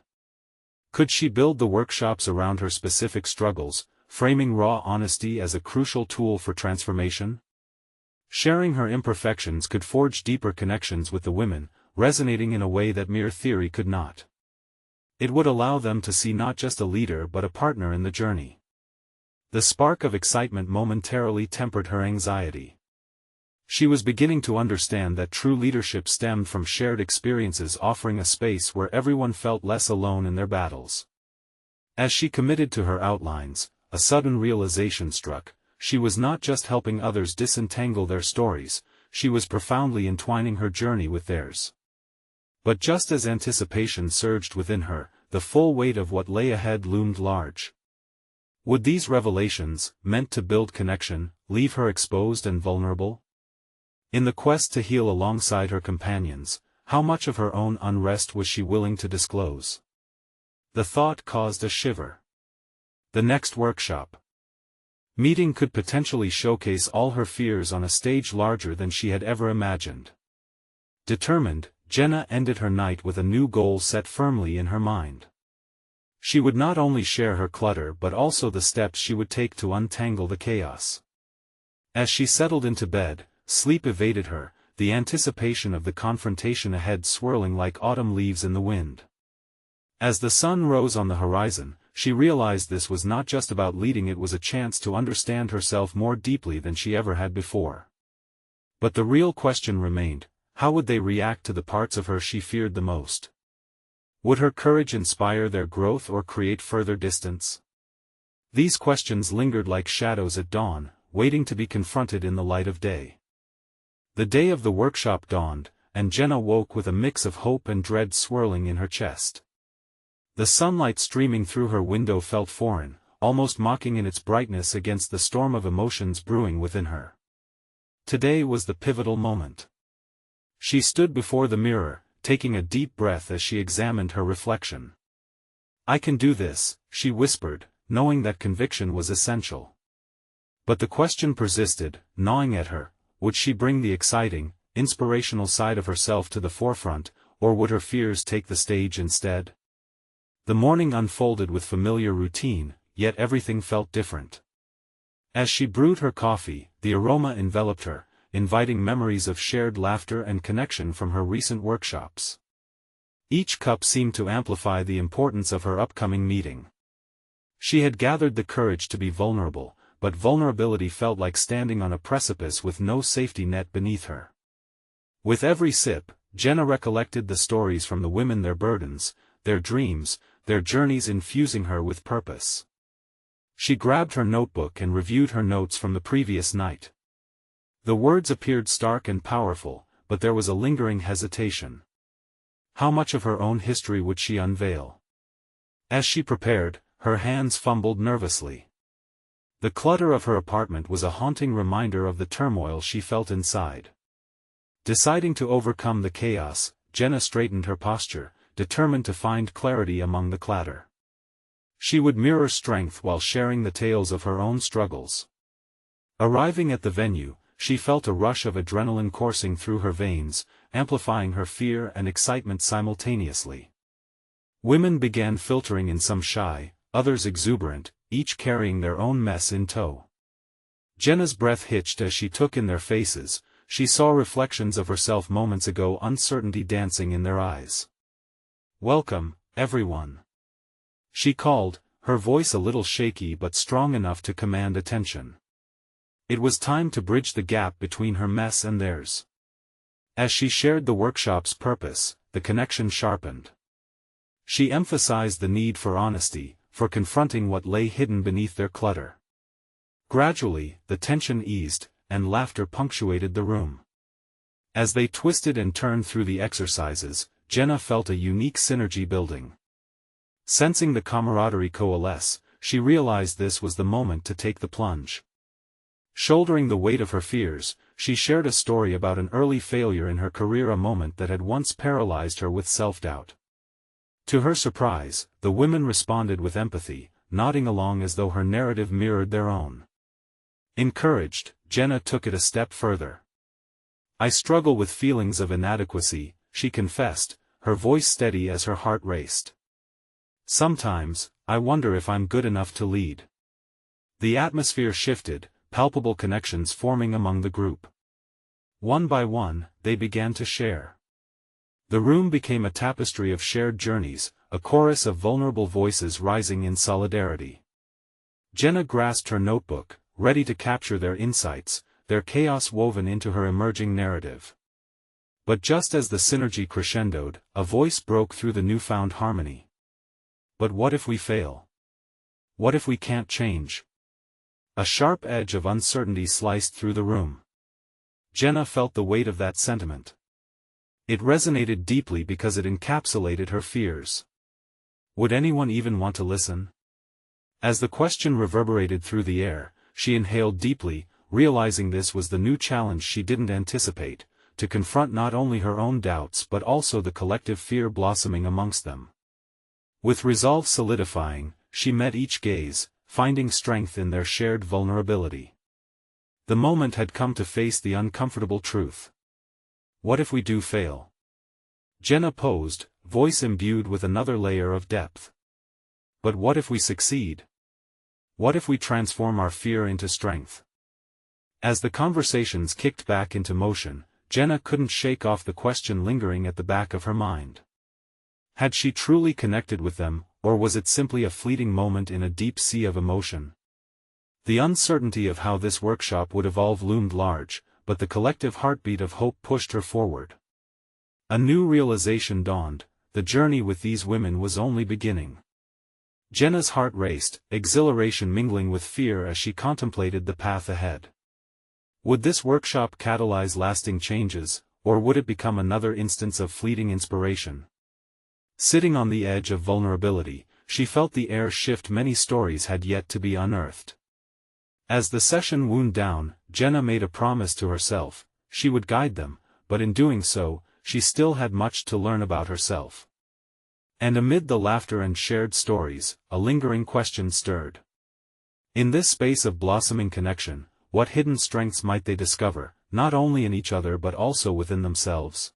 Could she build the workshops around her specific struggles, framing raw honesty as a crucial tool for transformation? Sharing her imperfections could forge deeper connections with the women, resonating in a way that mere theory could not. It would allow them to see not just a leader but a partner in the journey. The spark of excitement momentarily tempered her anxiety. She was beginning to understand that true leadership stemmed from shared experiences, offering a space where everyone felt less alone in their battles. As she committed to her outlines, a sudden realization struck: she was not just helping others disentangle their stories, she was profoundly entwining her journey with theirs. But just as anticipation surged within her, the full weight of what lay ahead loomed large. Would these revelations, meant to build connection, leave her exposed and vulnerable? In the quest to heal alongside her companions, how much of her own unrest was she willing to disclose? The thought caused a shiver. The next workshop. Meeting could potentially showcase all her fears on a stage larger than she had ever imagined. Determined, Jenna ended her night with a new goal set firmly in her mind. She would not only share her clutter but also the steps she would take to untangle the chaos. As she settled into bed, sleep evaded her, the anticipation of the confrontation ahead swirling like autumn leaves in the wind. As the sun rose on the horizon, she realized this was not just about leading, it was a chance to understand herself more deeply than she ever had before. But the real question remained, how would they react to the parts of her she feared the most? Would her courage inspire their growth or create further distance? These questions lingered like shadows at dawn, waiting to be confronted in the light of day. The day of the workshop dawned, and Jenna woke with a mix of hope and dread swirling in her chest. The sunlight streaming through her window felt foreign, almost mocking in its brightness against the storm of emotions brewing within her. Today was the pivotal moment. She stood before the mirror, taking a deep breath as she examined her reflection. "I can do this," she whispered, knowing that conviction was essential. But the question persisted, gnawing at her: would she bring the exciting, inspirational side of herself to the forefront, or would her fears take the stage instead? The morning unfolded with familiar routine, yet everything felt different. As she brewed her coffee, the aroma enveloped her, inviting memories of shared laughter and connection from her recent workshops. Each cup seemed to amplify the importance of her upcoming meeting. She had gathered the courage to be vulnerable, but vulnerability felt like standing on a precipice with no safety net beneath her. With every sip, Jenna recollected the stories from the women, their burdens, their dreams, their journeys infusing her with purpose. She grabbed her notebook and reviewed her notes from the previous night. The words appeared stark and powerful, but there was a lingering hesitation. How much of her own history would she unveil? As she prepared, her hands fumbled nervously. The clutter of her apartment was a haunting reminder of the turmoil she felt inside. Deciding to overcome the chaos, Jenna straightened her posture, determined to find clarity among the clatter. She would mirror strength while sharing the tales of her own struggles. Arriving at the venue, she felt a rush of adrenaline coursing through her veins, amplifying her fear and excitement simultaneously. Women began filtering in, some shy, others exuberant, each carrying their own mess in tow. Jenna's breath hitched as she took in their faces. She saw reflections of herself moments ago, uncertainty dancing in their eyes. "Welcome, everyone," she called, her voice a little shaky but strong enough to command attention. It was time to bridge the gap between her mess and theirs. As she shared the workshop's purpose, the connection sharpened. She emphasized the need for honesty, for confronting what lay hidden beneath their clutter. Gradually, the tension eased, and laughter punctuated the room. As they twisted and turned through the exercises, Jenna felt a unique synergy building. Sensing the camaraderie coalesce, she realized this was the moment to take the plunge. Shouldering the weight of her fears, she shared a story about an early failure in her career, a moment that had once paralyzed her with self-doubt. To her surprise, the women responded with empathy, nodding along as though her narrative mirrored their own. Encouraged, Jenna took it a step further. "I struggle with feelings of inadequacy," she confessed, her voice steady as her heart raced. "Sometimes, I wonder if I'm good enough to lead." The atmosphere shifted, palpable connections forming among the group. One by one, they began to share. The room became a tapestry of shared journeys, a chorus of vulnerable voices rising in solidarity. Jenna grasped her notebook, ready to capture their insights, their chaos woven into her emerging narrative. But just as the synergy crescendoed, a voice broke through the newfound harmony. "But what if we fail? What if we can't change?" A sharp edge of uncertainty sliced through the room. Jenna felt the weight of that sentiment. It resonated deeply because it encapsulated her fears. Would anyone even want to listen? As the question reverberated through the air, she inhaled deeply, realizing this was the new challenge she didn't anticipate, to confront not only her own doubts but also the collective fear blossoming amongst them. With resolve solidifying, she met each gaze, finding strength in their shared vulnerability. The moment had come to face the uncomfortable truth. What if we do fail? Jenna posed, voice imbued with another layer of depth. But what if we succeed? What if we transform our fear into strength? As the conversations kicked back into motion, Jenna couldn't shake off the question lingering at the back of her mind. Had she truly connected with them, or was it simply a fleeting moment in a deep sea of emotion? The uncertainty of how this workshop would evolve loomed large, but the collective heartbeat of hope pushed her forward. A new realization dawned: the journey with these women was only beginning. Jenna's heart raced, exhilaration mingling with fear as she contemplated the path ahead. Would this workshop catalyze lasting changes, or would it become another instance of fleeting inspiration? Sitting on the edge of vulnerability, she felt the air shift. Many stories had yet to be unearthed. As the session wound down, Jenna made a promise to herself: she would guide them, but in doing so, she still had much to learn about herself. And amid the laughter and shared stories, a lingering question stirred. In this space of blossoming connection, what hidden strengths might they discover, not only in each other but also within themselves?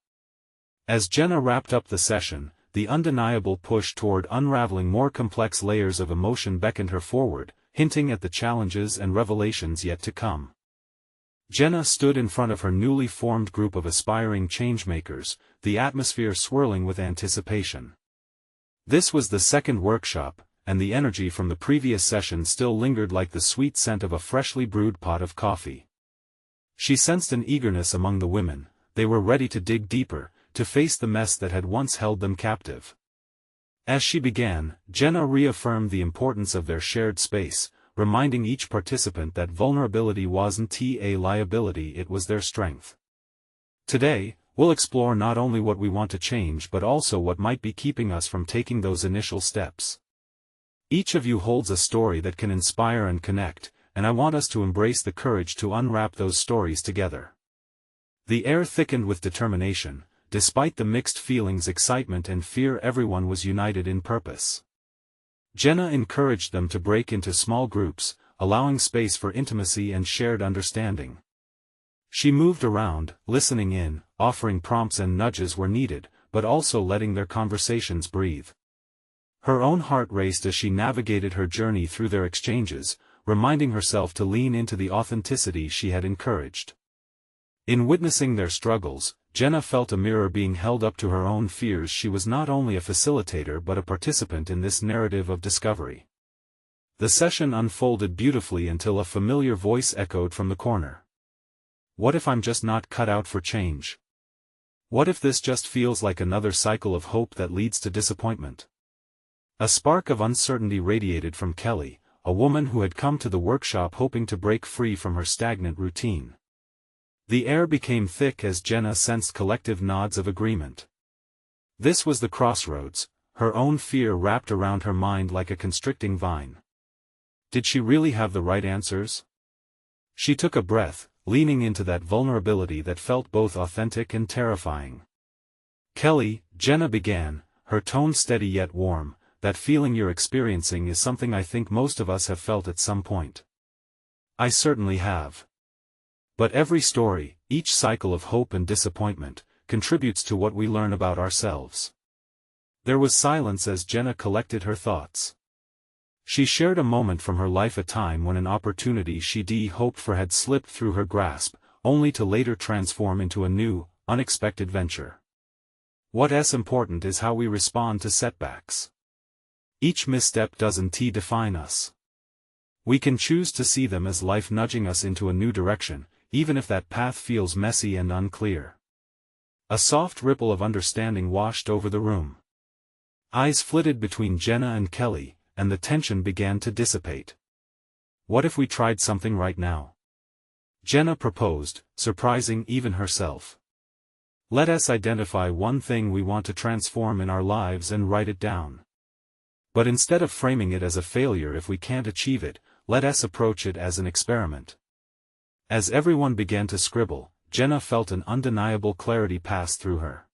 As Jenna wrapped up the session, the undeniable push toward unraveling more complex layers of emotion beckoned her forward, hinting at the challenges and revelations yet to come. Jenna stood in front of her newly formed group of aspiring changemakers, the atmosphere swirling with anticipation. This was the second workshop, and the energy from the previous session still lingered like the sweet scent of a freshly brewed pot of coffee. She sensed an eagerness among the women. They were ready to dig deeper, to face the mess that had once held them captive. As she began, Jenna reaffirmed the importance of their shared space, reminding each participant that vulnerability wasn't a liability, it was their strength. Today, we'll explore not only what we want to change but also what might be keeping us from taking those initial steps. Each of you holds a story that can inspire and connect, and I want us to embrace the courage to unwrap those stories together. The air thickened with determination. Despite the mixed feelings, excitement and fear, everyone was united in purpose. Jenna encouraged them to break into small groups, allowing space for intimacy and shared understanding. She moved around, listening in, offering prompts and nudges where needed, but also letting their conversations breathe. Her own heart raced as she navigated her journey through their exchanges, reminding herself to lean into the authenticity she had encouraged. In witnessing their struggles, Jenna felt a mirror being held up to her own fears. She was not only a facilitator but a participant in this narrative of discovery. The session unfolded beautifully until a familiar voice echoed from the corner. What if I'm just not cut out for change? What if this just feels like another cycle of hope that leads to disappointment? A spark of uncertainty radiated from Kelly, a woman who had come to the workshop hoping to break free from her stagnant routine. The air became thick as Jenna sensed collective nods of agreement. This was the crossroads, her own fear wrapped around her mind like a constricting vine. Did she really have the right answers? She took a breath, leaning into that vulnerability that felt both authentic and terrifying. Kelly, Jenna began, her tone steady yet warm, that feeling you're experiencing is something I think most of us have felt at some point. I certainly have. But every story, each cycle of hope and disappointment, contributes to what we learn about ourselves. There was silence as Jenna collected her thoughts. She shared a moment from her life, a time when an opportunity she'd hoped for had slipped through her grasp, only to later transform into a new, unexpected venture. What's important is how we respond to setbacks. Each misstep doesn't define us. We can choose to see them as life nudging us into a new direction, even if that path feels messy and unclear. A soft ripple of understanding washed over the room. Eyes flitted between Jenna and Kelly, and the tension began to dissipate. What if we tried something right now? Jenna proposed, surprising even herself. Let us identify one thing we want to transform in our lives and write it down. But instead of framing it as a failure if we can't achieve it, let us approach it as an experiment. As everyone began to scribble, Jenna felt an undeniable clarity pass through her.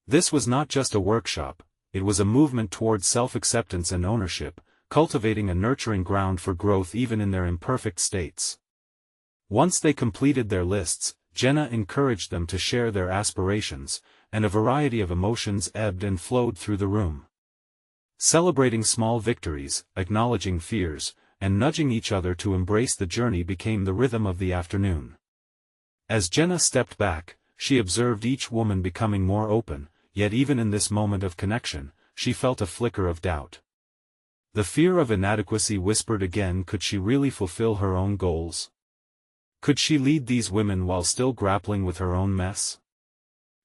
This was not just a workshop, it was a movement towards self-acceptance and ownership, cultivating a nurturing ground for growth even in their imperfect states. Once they completed their lists, Jenna encouraged them to share their aspirations, and a variety of emotions ebbed and flowed through the room. Celebrating small victories, acknowledging fears, and nudging each other to embrace the journey became the rhythm of the afternoon. As Jenna stepped back, she observed each woman becoming more open, yet even in this moment of connection, she felt a flicker of doubt. The fear of inadequacy whispered again, could she really fulfill her own goals? Could she lead these women while still grappling with her own mess?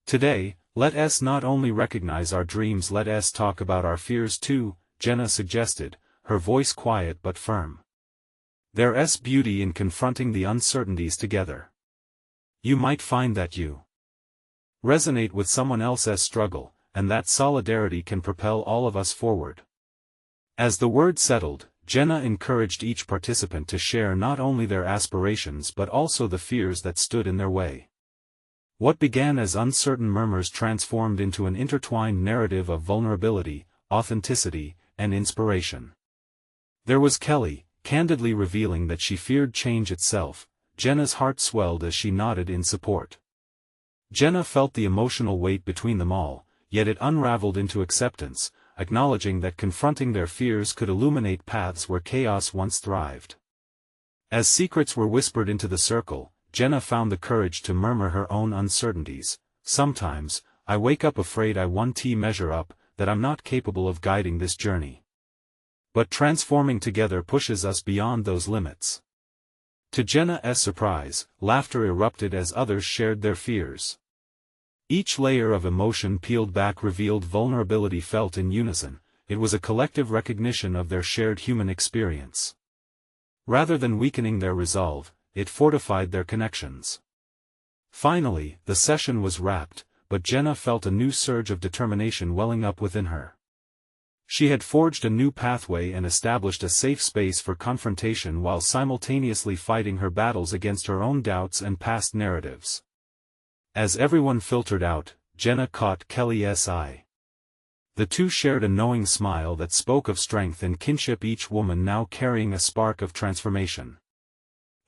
Today, let us not only recognize our dreams, let us talk about our fears too, Jenna suggested, her voice quiet but firm. There's beauty in confronting the uncertainties together. You might find that you resonate with someone else's struggle, and that solidarity can propel all of us forward. As the word settled, Jenna encouraged each participant to share not only their aspirations but also the fears that stood in their way. What began as uncertain murmurs transformed into an intertwined narrative of vulnerability, authenticity, and inspiration. There was Kelly, candidly revealing that she feared change itself. Jenna's heart swelled as she nodded in support. Jenna felt the emotional weight between them all, yet it unraveled into acceptance, acknowledging that confronting their fears could illuminate paths where chaos once thrived. As secrets were whispered into the circle, Jenna found the courage to murmur her own uncertainties. Sometimes, I wake up afraid I won't measure up, that I'm not capable of guiding this journey. But transforming together pushes us beyond those limits. To Jenna's surprise, laughter erupted as others shared their fears. Each layer of emotion peeled back revealed vulnerability felt in unison. It was a collective recognition of their shared human experience. Rather than weakening their resolve, it fortified their connections. Finally, the session was wrapped, but Jenna felt a new surge of determination welling up within her. She had forged a new pathway and established a safe space for confrontation while simultaneously fighting her battles against her own doubts and past narratives. As everyone filtered out, Jenna caught Kelly's eye. The two shared a knowing smile that spoke of strength and kinship, each woman now carrying a spark of transformation.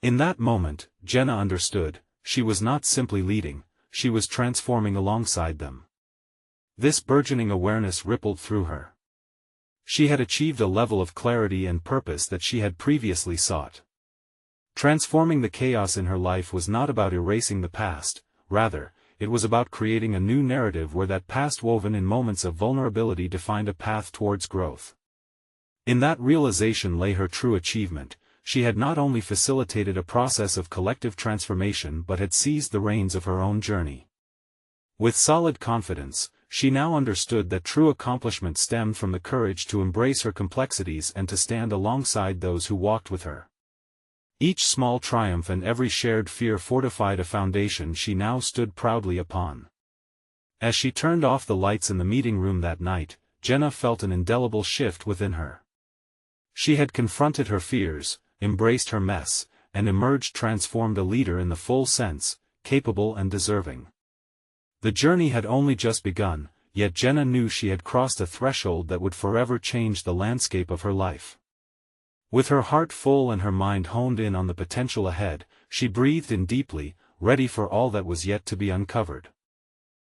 In that moment, Jenna understood, she was not simply leading, she was transforming alongside them. This burgeoning awareness rippled through her. She had achieved a level of clarity and purpose that she had previously sought. Transforming the chaos in her life was not about erasing the past, rather, it was about creating a new narrative where that past woven in moments of vulnerability defined a path towards growth. In that realization lay her true achievement. She had not only facilitated a process of collective transformation but had seized the reins of her own journey. With solid confidence, she now understood that true accomplishment stemmed from the courage to embrace her complexities and to stand alongside those who walked with her. Each small triumph and every shared fear fortified a foundation she now stood proudly upon. As she turned off the lights in the meeting room that night, Jenna felt an indelible shift within her. She had confronted her fears, embraced her mess, and emerged transformed, a leader in the full sense, capable and deserving. The journey had only just begun, yet Jenna knew she had crossed a threshold that would forever change the landscape of her life. With her heart full and her mind honed in on the potential ahead, she breathed in deeply, ready for all that was yet to be uncovered.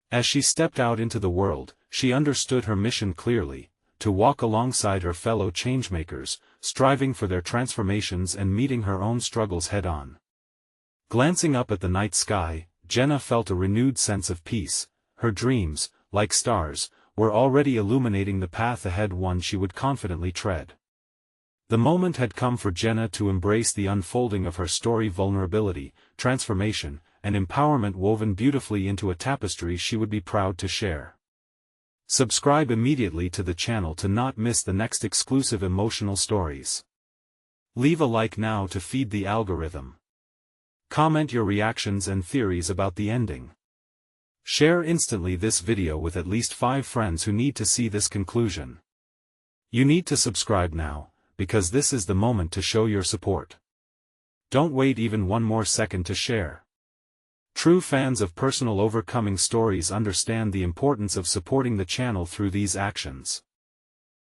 As she stepped out into the world, she understood her mission clearly, to walk alongside her fellow changemakers, striving for their transformations and meeting her own struggles head-on. Glancing up at the night sky, Jenna felt a renewed sense of peace. Her dreams, like stars, were already illuminating the path ahead, one she would confidently tread. The moment had come for Jenna to embrace the unfolding of her story, vulnerability, transformation, and empowerment woven beautifully into a tapestry she would be proud to share. Subscribe immediately to the channel to not miss the next exclusive emotional stories. Leave a like now to feed the algorithm. Comment your reactions and theories about the ending. Share instantly this video with at least 5 friends who need to see this conclusion. You need to subscribe now, because this is the moment to show your support. Don't wait even one more second to share. True fans of personal overcoming stories understand the importance of supporting the channel through these actions.